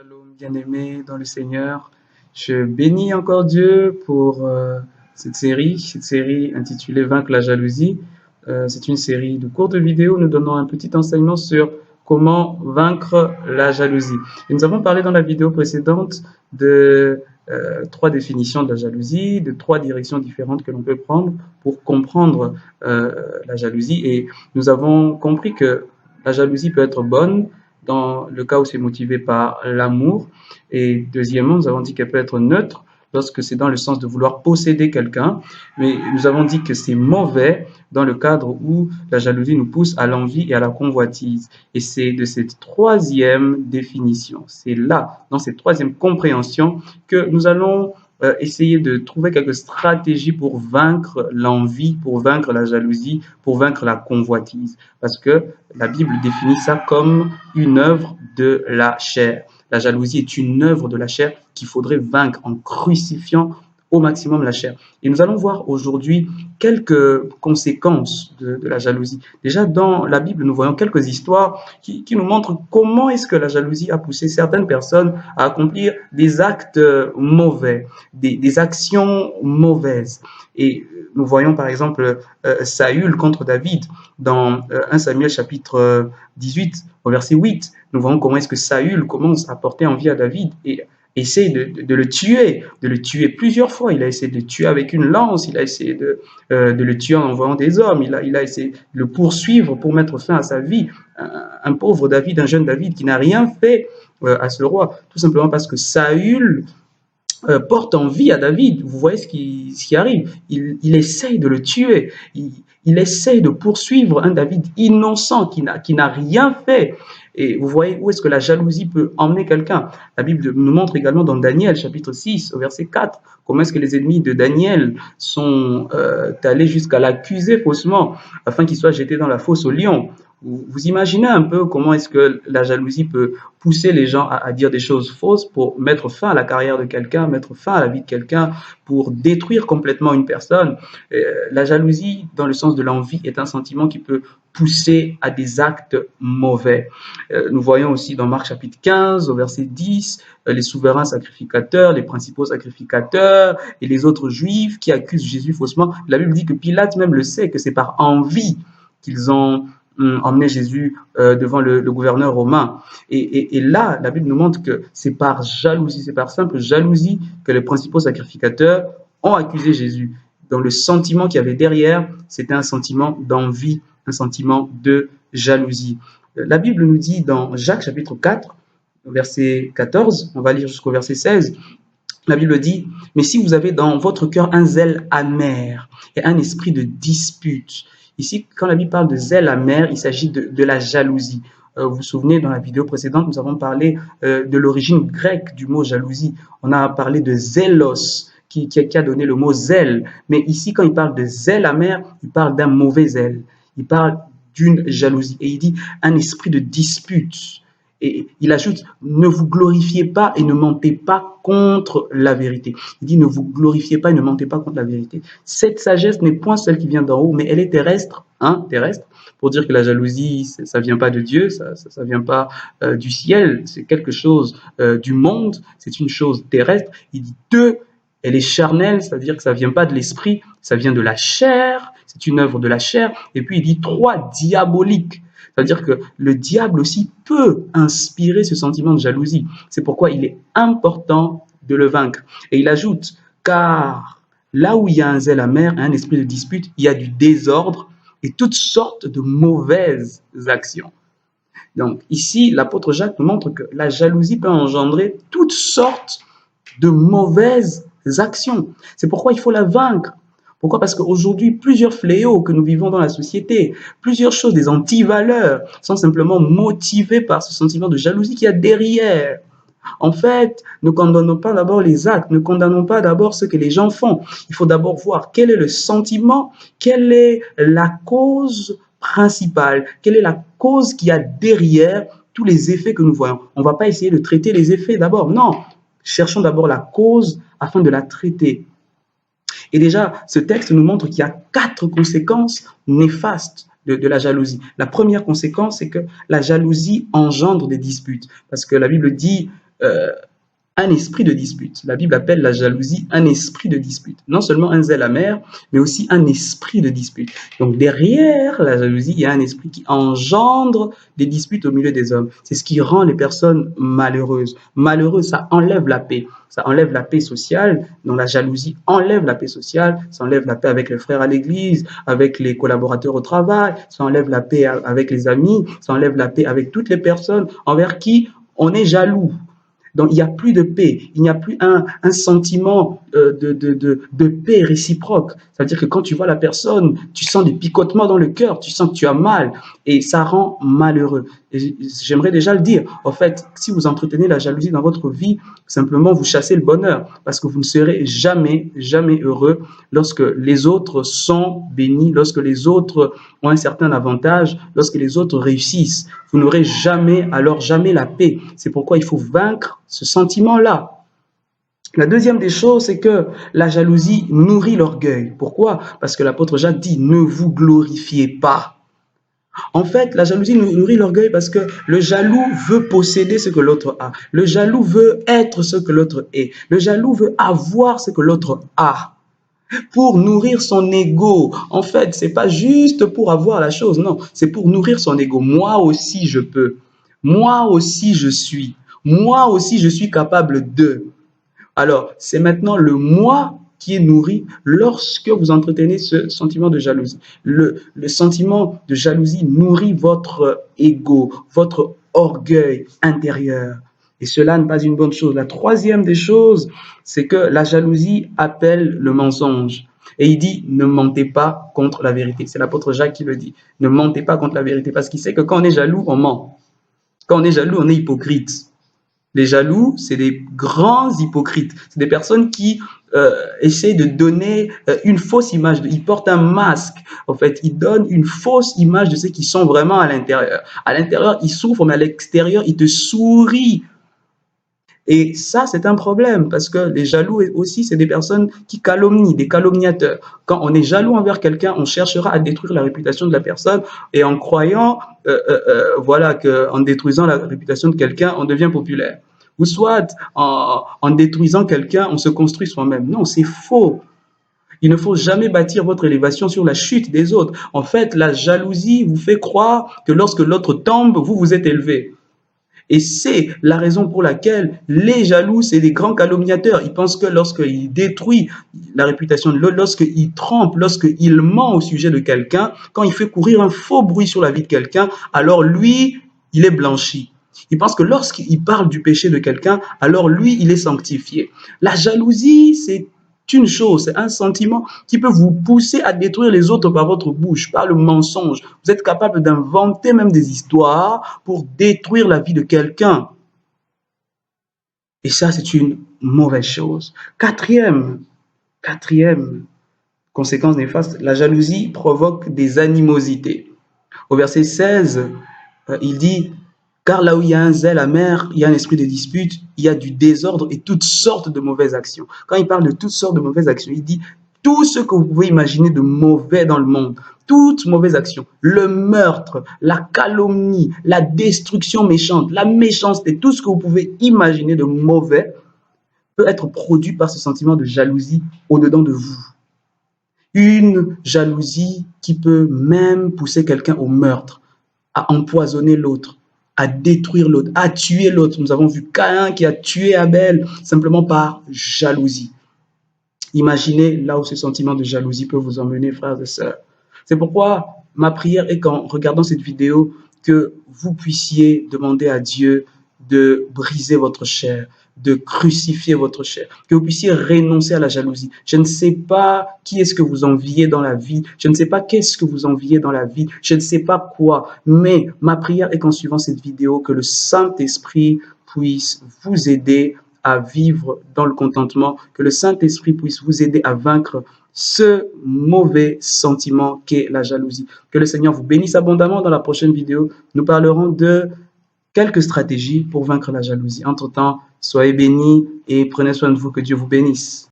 Shalom, bien-aimé dans le Seigneur. Je bénis encore Dieu pour cette série intitulée Vaincre la jalousie. C'est une série de courtes vidéos. Nous donnons un petit enseignement sur comment vaincre la jalousie. Et nous avons parlé dans la vidéo précédente de trois définitions de la jalousie, de trois directions différentes que l'on peut prendre pour comprendre la jalousie. Et nous avons compris que la jalousie peut être bonne dans le cas où c'est motivé par l'amour. Et deuxièmement, nous avons dit qu'elle peut être neutre lorsque c'est dans le sens de vouloir posséder quelqu'un. Mais nous avons dit que c'est mauvais dans le cadre où la jalousie nous pousse à l'envie et à la convoitise. Et c'est de cette troisième définition, c'est là, dans cette troisième compréhension, que nous allons essayer de trouver quelques stratégies pour vaincre l'envie, pour vaincre la jalousie, pour vaincre la convoitise. Parce que la Bible définit ça comme une œuvre de la chair. La jalousie est une œuvre de la chair qu'il faudrait vaincre en crucifiant au maximum la chair. Et nous allons voir aujourd'hui quelques conséquences de la jalousie. Déjà, dans la Bible, nous voyons quelques histoires qui nous montrent comment est-ce que la jalousie a poussé certaines personnes à accomplir des actes mauvais, des actions mauvaises. Et nous voyons par exemple Saül contre David dans 1 Samuel chapitre 18 au verset 8. Nous voyons comment est-ce que Saül commence à porter envie à David et essaie de le tuer plusieurs fois. Il a essayé de le tuer avec une lance, il a essayé de le tuer en envoyant des hommes, il a essayé de le poursuivre pour mettre fin à sa vie. Un pauvre David, un jeune David qui n'a rien fait à ce roi, tout simplement parce que Saül porte envie à David. Vous voyez ce qui arrive. Il essaye de le tuer. Il essaye de poursuivre un David innocent qui n'a rien fait. Et vous voyez où est-ce que la jalousie peut emmener quelqu'un. La Bible nous montre également dans Daniel, chapitre 6, au verset 4, comment est-ce que les ennemis de Daniel sont allés jusqu'à l'accuser faussement afin qu'il soit jeté dans la fosse aux lions. Vous imaginez un peu comment est-ce que la jalousie peut pousser les gens à dire des choses fausses pour mettre fin à la carrière de quelqu'un, mettre fin à la vie de quelqu'un, pour détruire complètement une personne. La jalousie, dans le sens de l'envie, est un sentiment qui peut pousser à des actes mauvais. Nous voyons aussi dans Marc chapitre 15, au verset 10, les souverains sacrificateurs, les principaux sacrificateurs et les autres juifs qui accusent Jésus faussement. La Bible dit que Pilate même le sait, que c'est par envie qu'ils ont emmené Jésus devant le gouverneur romain. Et là, la Bible nous montre que c'est par jalousie, c'est par simple jalousie que les principaux sacrificateurs ont accusé Jésus. Donc le sentiment qu'il y avait derrière, c'était un sentiment d'envie, un sentiment de jalousie. La Bible nous dit dans Jacques chapitre 4, verset 14, on va lire jusqu'au verset 16, la Bible dit « Mais si vous avez dans votre cœur un zèle amer et un esprit de dispute », ici, quand la Bible parle de zèle amer, il s'agit de la jalousie. Vous vous souvenez, dans la vidéo précédente, nous avons parlé de l'origine grecque du mot jalousie. On a parlé de zélos, qui a donné le mot zèle. Mais ici, quand il parle de zèle amer, il parle d'un mauvais zèle. Il parle d'une jalousie. Et il dit un esprit de dispute. Et il ajoute, ne vous glorifiez pas et ne mentez pas contre la vérité. Il dit, ne vous glorifiez pas et ne mentez pas contre la vérité. Cette sagesse n'est point celle qui vient d'en haut, mais elle est terrestre, terrestre, pour dire que la jalousie, ça vient pas de Dieu, ça vient pas du ciel, c'est quelque chose du monde, c'est une chose terrestre. Il dit, deux, elle est charnelle, c'est-à-dire que ça vient pas de l'esprit, ça vient de la chair, c'est une œuvre de la chair. Et puis il dit, trois, diabolique. C'est-à-dire que le diable aussi peut inspirer ce sentiment de jalousie. C'est pourquoi il est important de le vaincre. Et il ajoute, car là où il y a un zèle amer, un esprit de dispute, il y a du désordre et toutes sortes de mauvaises actions. Donc ici, l'apôtre Jacques nous montre que la jalousie peut engendrer toutes sortes de mauvaises actions. C'est pourquoi il faut la vaincre. Pourquoi? Parce qu'aujourd'hui, plusieurs fléaux que nous vivons dans la société, plusieurs choses, des antivaleurs, sont simplement motivées par ce sentiment de jalousie qu'il y a derrière. En fait, ne condamnons pas d'abord les actes, ne condamnons pas d'abord ce que les gens font. Il faut d'abord voir quel est le sentiment, quelle est la cause principale, quelle est la cause qui a derrière tous les effets que nous voyons. On ne va pas essayer de traiter les effets d'abord, non. Cherchons d'abord la cause afin de la traiter. Et déjà, ce texte nous montre qu'il y a 4 conséquences néfastes de la jalousie. La première conséquence, c'est que la jalousie engendre des disputes. Parce que la Bible dit un esprit de dispute. La Bible appelle la jalousie un esprit de dispute. Non seulement un zèle amer, mais aussi un esprit de dispute. Donc derrière la jalousie, il y a un esprit qui engendre des disputes au milieu des hommes. C'est ce qui rend les personnes malheureuses. Malheureuses, ça enlève la paix. Ça enlève la paix sociale. Donc la jalousie enlève la paix sociale. Ça enlève la paix avec les frères à l'église, avec les collaborateurs au travail. Ça enlève la paix avec les amis. Ça enlève la paix avec toutes les personnes envers qui on est jaloux. Donc, il n'y a plus de paix, il n'y a plus un sentiment de paix réciproque. C'est-à-dire que quand tu vois la personne, tu sens des picotements dans le cœur, tu sens que tu as mal et ça rend malheureux. Et j'aimerais déjà le dire. En fait, si vous entretenez la jalousie dans votre vie, simplement vous chassez le bonheur parce que vous ne serez jamais, jamais heureux lorsque les autres sont bénis, lorsque les autres ont un certain avantage, lorsque les autres réussissent. Vous n'aurez jamais, alors jamais la paix. C'est pourquoi il faut vaincre ce sentiment-là. La deuxième des choses, c'est que la jalousie nourrit l'orgueil. Pourquoi? Parce que l'apôtre Jacques dit, ne vous glorifiez pas. En fait, la jalousie nourrit l'orgueil parce que le jaloux veut posséder ce que l'autre a. Le jaloux veut être ce que l'autre est. Le jaloux veut avoir ce que l'autre a. Pour nourrir son ego. En fait, c'est pas juste pour avoir la chose, non. C'est pour nourrir son ego. Moi aussi, je peux. Moi aussi, je suis. Moi aussi, je suis capable de. Alors, c'est maintenant le moi qui est nourri lorsque vous entretenez ce sentiment de jalousie. Le sentiment de jalousie nourrit votre ego, votre orgueil intérieur. Et cela n'est pas une bonne chose. La troisième des choses, c'est que la jalousie appelle le mensonge. Et il dit, ne mentez pas contre la vérité. C'est l'apôtre Jacques qui le dit. Ne mentez pas contre la vérité. Parce qu'il sait que quand on est jaloux, on ment. Quand on est jaloux, on est hypocrite. Les jaloux, c'est des grands hypocrites. C'est des personnes qui essayent de donner une fausse image. Ils portent un masque. En fait, ils donnent une fausse image de ce qu'ils sont vraiment à l'intérieur. À l'intérieur, ils souffrent, mais à l'extérieur, ils te sourient. Et ça, c'est un problème parce que les jaloux aussi, c'est des personnes qui calomnient, des calomniateurs. Quand on est jaloux envers quelqu'un, on cherchera à détruire la réputation de la personne et en croyant, voilà, qu'en détruisant la réputation de quelqu'un, on devient populaire. Ou soit, en détruisant quelqu'un, on se construit soi-même. Non, c'est faux. Il ne faut jamais bâtir votre élévation sur la chute des autres. En fait, la jalousie vous fait croire que lorsque l'autre tombe, vous vous êtes élevé. Et c'est la raison pour laquelle les jaloux, c'est des grands calomniateurs. Ils pensent que lorsqu'il détruit la réputation de l'autre, lorsqu'il trompe, lorsqu'il ment au sujet de quelqu'un, quand il fait courir un faux bruit sur la vie de quelqu'un, alors lui, il est blanchi. Il pense que lorsqu'il parle du péché de quelqu'un, alors lui, il est sanctifié. La jalousie, c'est une chose, c'est un sentiment qui peut vous pousser à détruire les autres par votre bouche, par le mensonge. Vous êtes capable d'inventer même des histoires pour détruire la vie de quelqu'un. Et ça, c'est une mauvaise chose. Quatrième conséquence néfaste, la jalousie provoque des animosités. Au verset 16, il dit « Car là où il y a un zèle amer, il y a un esprit de dispute, il y a du désordre et toutes sortes de mauvaises actions. » Quand il parle de toutes sortes de mauvaises actions, il dit « Tout ce que vous pouvez imaginer de mauvais dans le monde, toutes mauvaises actions, le meurtre, la calomnie, la destruction méchante, la méchanceté, tout ce que vous pouvez imaginer de mauvais peut être produit par ce sentiment de jalousie au-dedans de vous. Une jalousie qui peut même pousser quelqu'un au meurtre, à empoisonner l'autre, à détruire l'autre, à tuer l'autre. Nous avons vu Caïn qui a tué Abel simplement par jalousie. Imaginez là où ce sentiment de jalousie peut vous emmener, frères et sœurs. C'est pourquoi ma prière est qu'en regardant cette vidéo, que vous puissiez demander à Dieu de briser votre chair, de crucifier votre chair, que vous puissiez renoncer à la jalousie. Je ne sais pas qui est-ce que vous enviez dans la vie, je ne sais pas qu'est-ce que vous enviez dans la vie, je ne sais pas quoi, mais ma prière est qu'en suivant cette vidéo, que le Saint-Esprit puisse vous aider à vivre dans le contentement, que le Saint-Esprit puisse vous aider à vaincre ce mauvais sentiment qu'est la jalousie. Que le Seigneur vous bénisse abondamment. Dans la prochaine vidéo, nous parlerons de quelques stratégies pour vaincre la jalousie. Entre-temps, soyez bénis et prenez soin de vous, que Dieu vous bénisse.